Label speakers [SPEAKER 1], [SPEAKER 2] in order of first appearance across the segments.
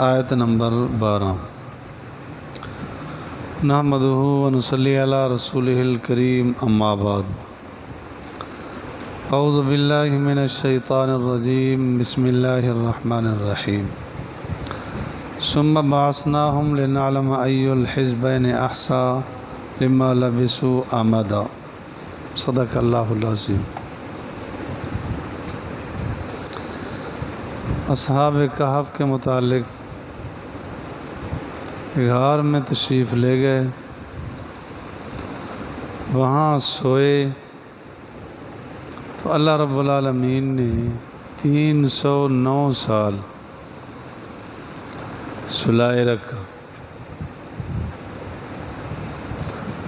[SPEAKER 1] آیت نمبر 12۔ نحمدہ و نصلی علی رسولہ الکریم، اما بعد۔ اعوذ باللہ من الشیطان الرجیم، بسم اللہ الرحمن الرحیم۔ ثم بعثناہم لنعلم ای الحزبین احصیٰ لما لبثوا امدا۔ صدق اللہ العظیم۔ اصحاب کہف کے متعلق غار میں تشریف لے گئے، وہاں سوئے تو اللہ رب العالمین نے 309 سال سلائے رکھا۔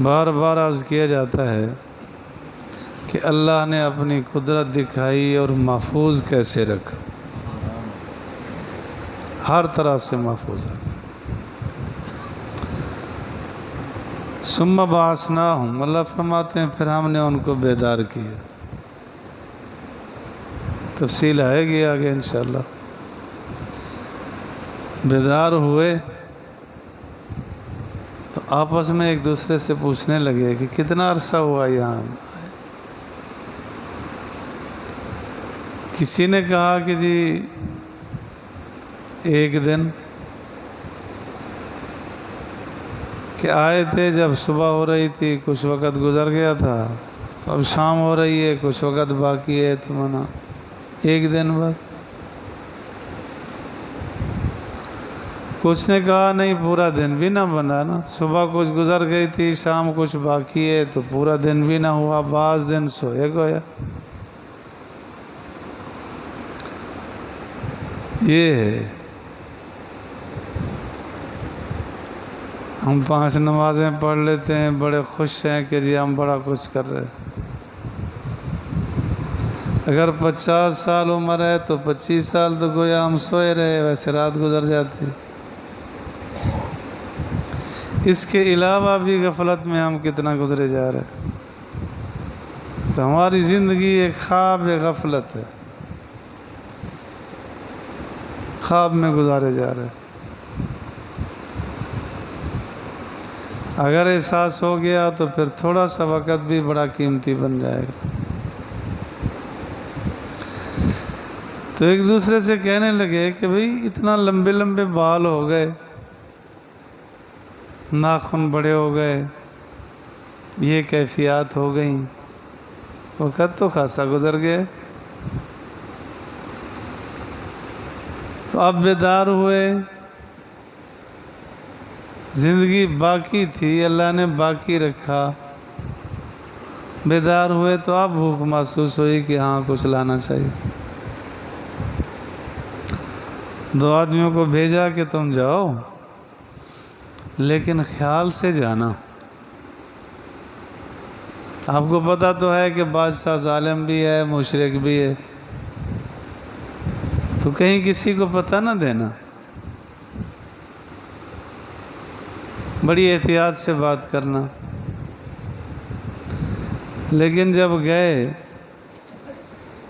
[SPEAKER 1] بار بار عرض کیا جاتا ہے کہ اللہ نے اپنی قدرت دکھائی اور محفوظ کیسے رکھا، ہر طرح سے محفوظ رکھا۔ ثم بعثناہم، اللہ فرماتے ہیں پھر ہم نے ان کو بیدار کیا۔ تفصیل آئے گی آگے انشاءاللہ۔ بیدار ہوئے تو آپس میں ایک دوسرے سے پوچھنے لگے کہ کتنا عرصہ ہوا یہاں۔ کسی نے کہا کہ جی ایک دن، کہ آئے تھے جب صبح ہو رہی تھی، کچھ وقت گزر گیا تھا، تو اب شام ہو رہی ہے، کچھ وقت باقی ہے، تو منا ایک دن بعد۔ کچھ نے کہا نہیں، پورا دن بھی نہ بنا نا، صبح کچھ گزر گئی تھی، شام کچھ باقی ہے، تو پورا دن بھی نہ ہوا، بعض دن سوئے گویا۔ یہ ہے ہم 5 نمازیں پڑھ لیتے ہیں، بڑے خوش ہیں کہ جی ہم بڑا کچھ کر رہے ہیں۔ اگر 50 سال عمر ہے تو 25 سال تو گویا ہم سوئے رہے، ویسے رات گزر جاتی۔ اس کے علاوہ بھی غفلت میں ہم کتنا گزرے جا رہے ہیں۔ تو ہماری زندگی ایک خواب غفلت ہے، خواب میں گزارے جا رہے ہیں۔ اگر احساس ہو گیا تو پھر تھوڑا سا وقت بھی بڑا قیمتی بن جائے گا۔ تو ایک دوسرے سے کہنے لگے کہ بھئی اتنا لمبے لمبے بال ہو گئے، ناخن بڑے ہو گئے، یہ کیفیات ہو گئیں، وقت تو خاصا گزر گیا۔ تو اب بیدار ہوئے، زندگی باقی تھی، اللہ نے باقی رکھا۔ بیدار ہوئے تو اب بھوک محسوس ہوئی کہ ہاں کچھ لانا چاہیے۔ 2 آدمیوں کو بھیجا کہ تم جاؤ، لیکن خیال سے جانا۔ آپ کو پتہ تو ہے کہ بادشاہ ظالم بھی ہے، مشرک بھی ہے، تو کہیں کسی کو پتہ نہ دینا، بڑی احتیاط سے بات کرنا۔ لیکن جب گئے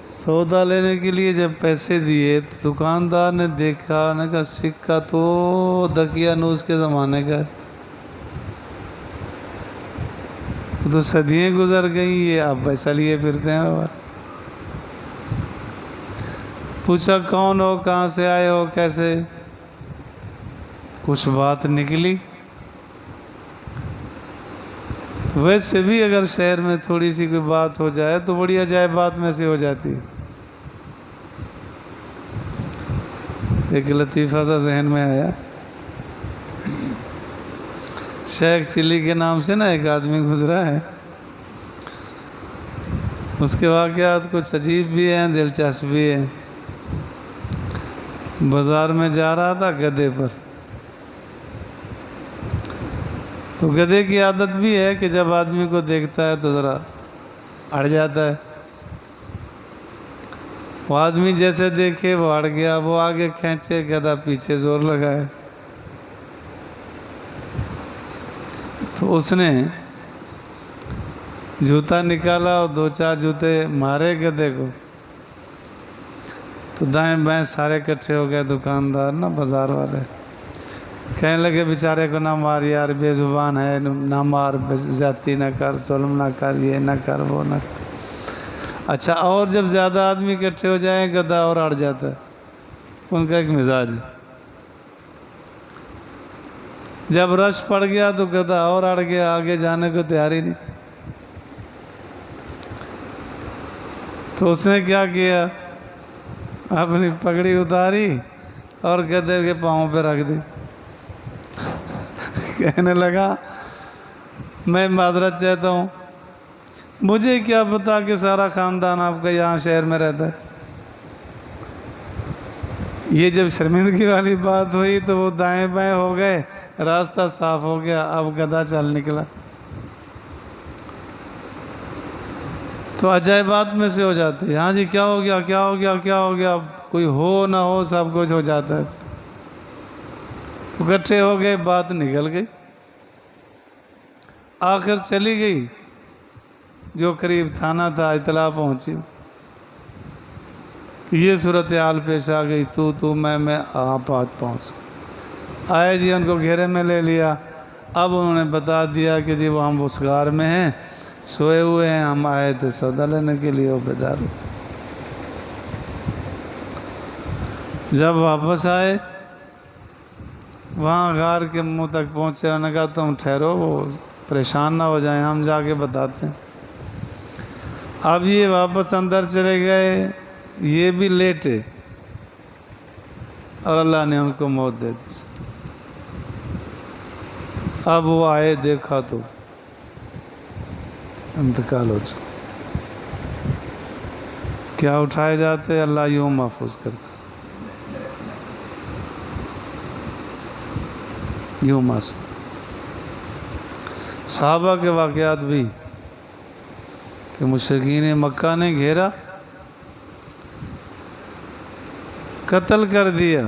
[SPEAKER 1] سودا لینے کے لیے، جب پیسے دیے، دکاندار نے دیکھا، نے کہا سکہ تو دقیانوس کے زمانے کا ہے، تو صدیاں گزر گئیں، یہ آپ پیسہ لیے پھرتے ہیں۔ پوچھا کون ہو، کہاں سے آئے ہو، کیسے؟ کچھ بات نکلی۔ ویسے بھی اگر شہر میں تھوڑی سی کوئی بات ہو جائے تو بڑی عجائب بات میں سے ہو جاتی۔ ایک لطیفہ سا ذہن میں آیا، شیخ چلی کے نام سے نا ایک آدمی گزرا ہے، اس کے واقعات کچھ عجیب بھی ہیں، دلچسپ بھی ہیں۔ بازار میں جا رہا تھا گدھے پر، تو گدھے کی عادت بھی ہے کہ جب آدمی کو دیکھتا ہے تو ذرا اڑ جاتا ہے۔ وہ آدمی جیسے دیکھے وہ اڑ گیا، وہ آگے کھینچے، گدھا پیچھے زور لگائے۔ تو اس نے جوتا نکالا اور 2-4 جوتے مارے گدھے کو، تو دائیں بائیں سارے اکٹھے ہو گئے دکاندار نا، بازار والے، کہنے لگے بیچارے کو نہ مار یار، بے زبان ہے، نہ مار، زیادتی نہ کر، ظلم نہ کر، یہ نہ کر، وہ نہ کر۔ اچھا، اور جب زیادہ آدمی اکٹھے ہو جائیں گدھا اور اڑ جاتا ہے، ان کا ایک مزاج ہے۔ جب رش پڑ گیا تو گدھا اور اڑ گیا، آگے جانے کو تیار ہی نہیں۔ تو اس نے کیا کیا، اپنی پگڑی اتاری اور گدھے کے پاؤں پہ رکھ دی، کہنے لگا میں معذرت چاہتا ہوں، مجھے کیا پتا کہ سارا خاندان آپ کا یہاں شہر میں رہتا ہے۔ یہ جب شرمندگی والی بات ہوئی تو وہ دائیں بائیں ہو گئے، راستہ صاف ہو گیا، اب گدھا چل نکلا۔ تو عجائبات میں سے ہو جاتے ہیں، ہاں جی کیا ہو گیا، کیا ہو گیا، کیا ہو گیا، کوئی ہو نہ ہو سب کچھ ہو جاتا ہے۔ اکٹھے ہو گئے، بات نکل گئی، آخر چلی گئی، جو قریب تھانہ تھا اطلاع پہنچی، یہ صورتحال پیش آ گئی، تو میں آپ پہنچ آئے جی، ان کو گھیرے میں لے لیا۔ اب انہوں نے بتا دیا کہ جی وہ ہم اس غار میں ہیں، سوئے ہوئے ہیں، ہم آئے تھے سودا لینے کے لیے، وہ بیدار ہوئے۔ جب واپس آئے وہاں غار کے منہ تک پہنچے، انہوں نے کہا تم ٹھہرو، وہ پریشان نہ ہو جائیں، ہم جا کے بتاتے ہیں۔ اب یہ واپس اندر چلے گئے، یہ بھی لیٹے، اور اللہ نے ان کو موت دے دی۔ اب وہ آئے، دیکھا تو انتقال ہو چکا۔ کیا اٹھائے جاتے، اللہ یوں محفوظ کرتا، یوں معصوم۔ صحابہ کے واقعات بھی کہ مشرکین مکہ نے گھیرا، قتل کر دیا،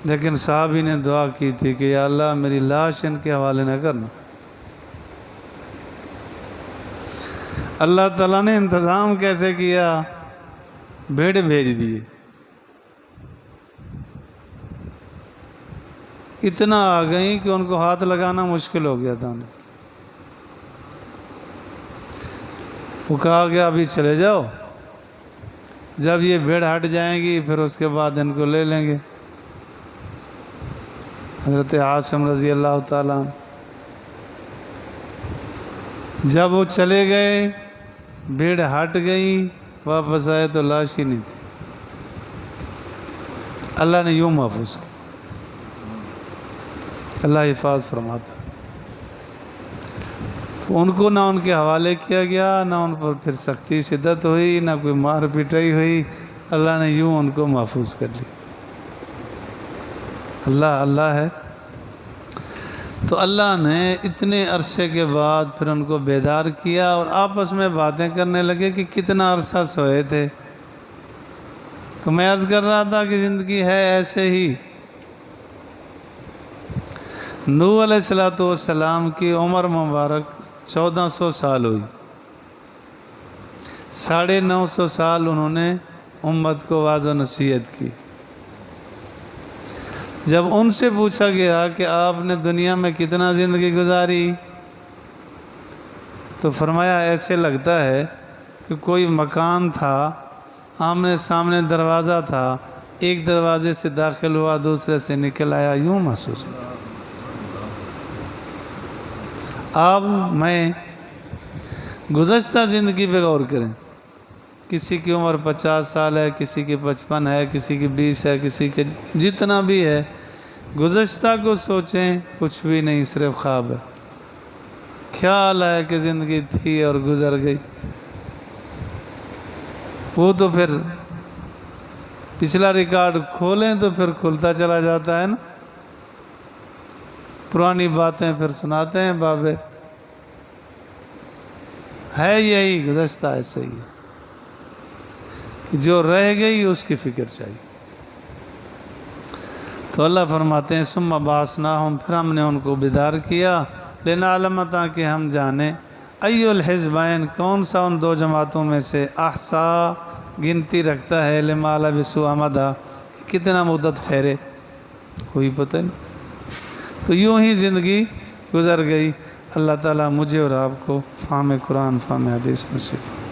[SPEAKER 1] لیکن صحابی نے دعا کی تھی کہ یا اللہ میری لاش ان کے حوالے نہ کرنا۔ اللہ تعالیٰ نے انتظام کیسے کیا، بھیڑ بھیج دیے، اتنا آ گئی کہ ان کو ہاتھ لگانا مشکل ہو گیا تھا۔ وہ کہا کہ ابھی چلے جاؤ، جب یہ بھیڑ ہٹ جائیں گی پھر اس کے بعد ان کو لے لیں گے۔ حضرت عاصم رضی اللہ تعالیٰ عنہ جب وہ چلے گئے، بھیڑ ہٹ گئی، واپس آئے تو لاش ہی نہیں تھی۔ اللہ نے یوں محفوظ کیا، اللہ حفاظ فرماتا۔ تو ان کو نہ ان کے حوالے کیا گیا، نہ ان پر پھر سختی شدت ہوئی، نہ کوئی مار پٹائی ہوئی، اللہ نے یوں ان کو محفوظ کر لی۔ اللہ ہے۔ تو اللہ نے اتنے عرصے کے بعد پھر ان کو بیدار کیا، اور آپس میں باتیں کرنے لگے کہ کتنا عرصہ سوئے تھے۔ تو میں عرض کر رہا تھا کہ زندگی ہے ایسے ہی۔ نوح علیہ السلام کی عمر مبارک 1400 سال ہوئی، 950 سال انہوں نے امت کو واعظ و نصیحت کی۔ جب ان سے پوچھا گیا کہ آپ نے دنیا میں کتنا زندگی گزاری، تو فرمایا ایسے لگتا ہے کہ کوئی مکان تھا، آمنے سامنے دروازہ تھا، ایک دروازے سے داخل ہوا دوسرے سے نکل آیا، یوں محسوس ہوتا۔ آپ میں گزشتہ زندگی پہ غور کریں، کسی کی عمر 50 سال ہے، کسی کی 55 ہے، کسی کی 20 ہے، کسی کے جتنا بھی ہے، گزشتہ کو سوچیں، کچھ بھی نہیں، صرف خواب ہے۔ خیال ہے کہ زندگی تھی اور گزر گئی، وہ تو پھر پچھلا ریکارڈ کھولیں تو پھر کھلتا چلا جاتا ہے نا، پرانی باتیں پھر سناتے ہیں بابے، ہے یہی گزشتہ ایسے ہی کہ جو رہ گئی اس کی فکر چاہیے۔ تو اللہ فرماتے ہیں ثم بعثناہم، پھر ہم نے ان کو بیدار کیا، لنعلم، تاکہ ہم جانیں، ای الحزبین، کون سا ان دو جماعتوں میں سے، احصا، گنتی رکھتا ہے لما لبث امدا، کتنا مدت ٹھہرے، کوئی پتہ نہیں۔ تو یوں ہی زندگی گزر گئی۔ اللہ تعالیٰ مجھے اور آپ کو فہم قرآن فہم حدیث نصیب فرمائے۔